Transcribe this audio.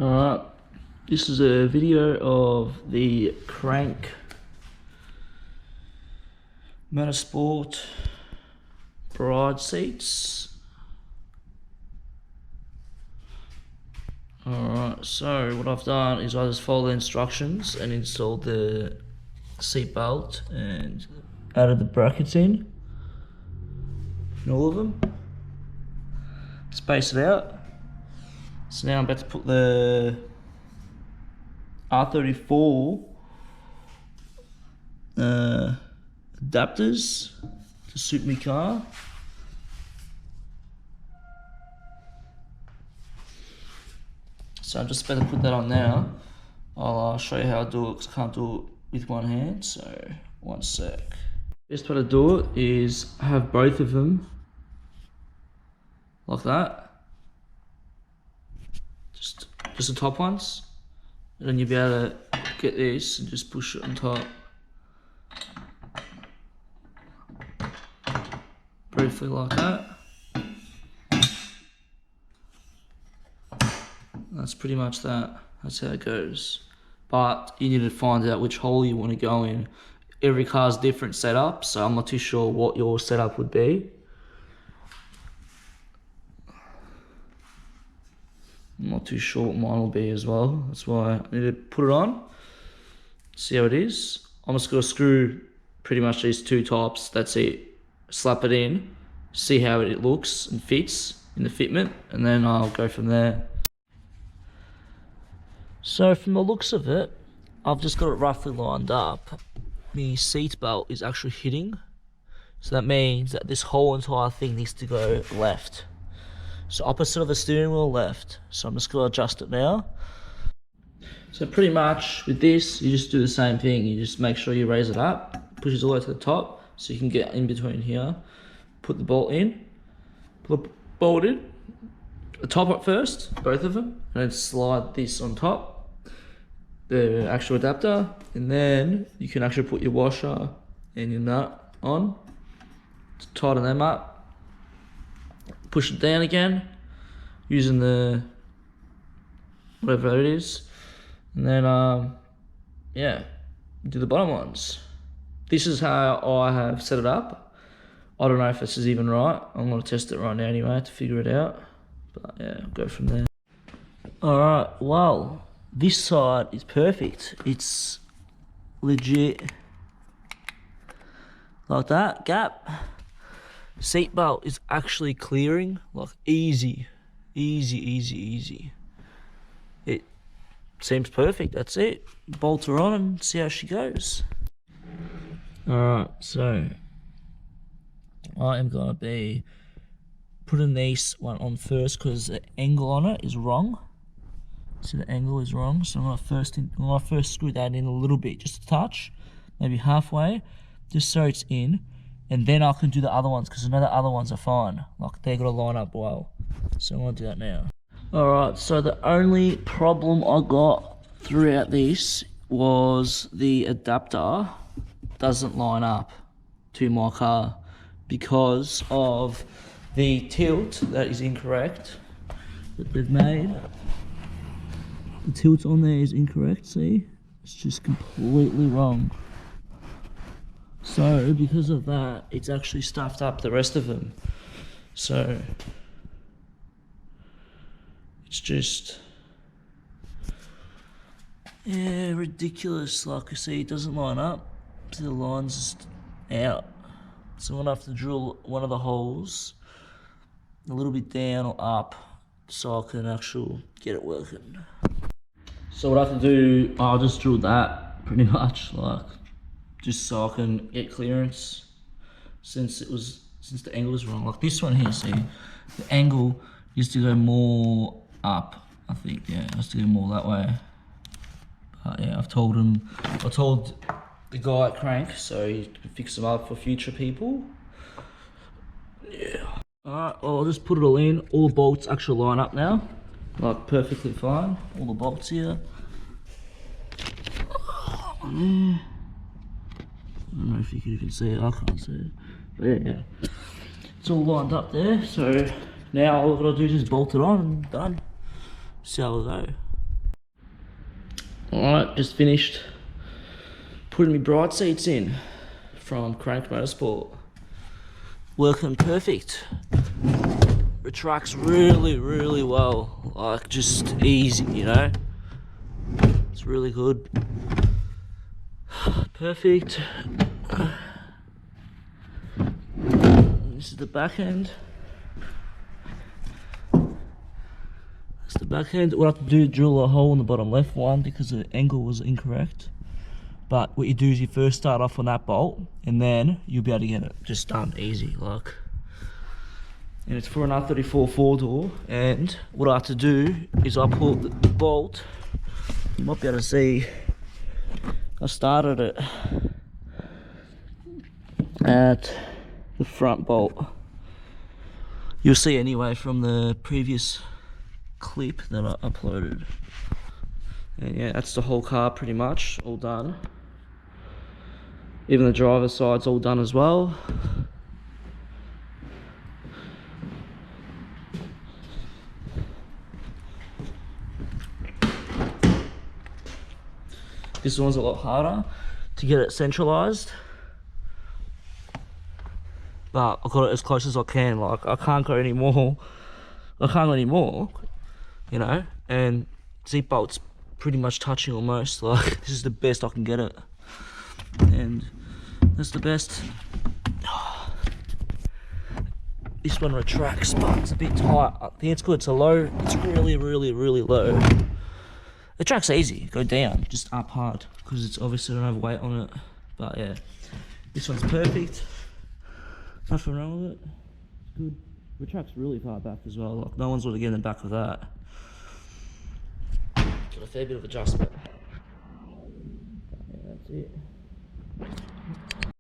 Alright, this is a video of the crank motorsport barrage seats. Alright, so what I've done is I just followed the instructions and installed the seat belt and added the brackets in all of them. Space it out. So now I'm about to put the R34 adapters to suit my car. So I'm just about to put that on now. I'll show you how I do it because I can't do it with one hand, so one sec. Best way to do it is have both of them like that. Just the top ones, and then you'll be able to get this and just push it on top. Briefly like that. That's pretty much that. That's how it goes. But you need to find out which hole you want to go in. Every car's different setup, so I'm not too sure what your setup would be. I'm not too sure what mine will be as well. That's why I need to put it on, see how it is. I'm just going to screw pretty much these two tops, that's it. Slap it in, see how it looks and fits in the fitment, and then I'll go from there. So from the looks of it, I've just got it roughly lined up. The seat belt is actually hitting, so that means that this whole entire thing needs to go left. So opposite of the steering wheel left. So I'm just going to adjust it now. So pretty much with this, you just do the same thing. You just make sure you raise it up, pushes all the way to the top, so you can get in between here. Put the bolt in, put the bolt in, the top up first, both of them, and then slide this on top, the actual adapter, and then you can actually put your washer and your nut on to tighten them up. Push it down again using the whatever it is, and then yeah, do the bottom ones. This is how I have set it up. I don't know if this is even right. I'm going to test it right now anyway to figure it out, but yeah, I'll go from there. Alright, well, this side is perfect. It's legit like that, gap. Seatbelt is actually clearing, like easy. It seems perfect, that's it. Bolt her on and see how she goes. Alright, so I am gonna be putting this one on first because the angle on it is wrong. So the angle is wrong, so I'm gonna first screw that in a little bit, just a touch, maybe halfway, just so it's in. And then I can do the other ones because I know the other ones are fine. Like they're gonna line up well. So I'm gonna do that now. Alright, so the only problem I got throughout this was the adapter doesn't line up to my car because of the tilt that is incorrect that they've made. The tilt on there is incorrect, see? It's just completely wrong. So because of that, it's actually stuffed up the rest of them. So it's just, yeah, ridiculous. Like you see, it doesn't line up. See, the line's just out. So I'm gonna have to drill one of the holes a little bit down or up so I can actually get it working. So what I have to do, I'll just drill that pretty much, like, just so I can get clearance since the angle is wrong. Like this one here, see, the angle used to go more up, I think, yeah, it has to go more that way. But yeah, I told the guy at Crank, so he can fix them up for future people. Yeah. Alright, well, I'll just put it all in. All the bolts actually line up now, like perfectly fine. All the bolts here. I don't know if you can even see it, I can't see it. But yeah, it's all lined up there. So now all I've got to do is just bolt it on and done. See how it'll go. Alright, just finished putting my bright seats in from Crank Motorsport. Working perfect. Retracts really, really well. Like, just easy, you know? It's really good. Perfect. This is the back end. That's the back end. What I have to do is drill a hole in the bottom left one because the angle was incorrect. But what you do is you first start off on that bolt and then you'll be able to get it just done easy, like. And it's for an R34 4-door, and what I have to do is I pull the bolt. You might be able to see I started it at the front bolt. You'll see anyway from the previous clip that I uploaded. And yeah, that's the whole car pretty much, all done. Even the driver's side's all done as well. This one's a lot harder to get it centralized, but I got it as close as I can. Like, I can't go any more. You know. And zip bolt's pretty much touching almost. Like, this is the best I can get it, and that's the best. This one retracts, but it's a bit tight. I think it's good. It's a low. It's really, really, really low. The track's easy, go down, just up hard, because it's obviously don't have weight on it. But yeah, this one's perfect. Nothing wrong with it. It's good. The track's really far back as well, like no one's going to get in the back of that. Got a fair bit of adjustment. Yeah, that's it.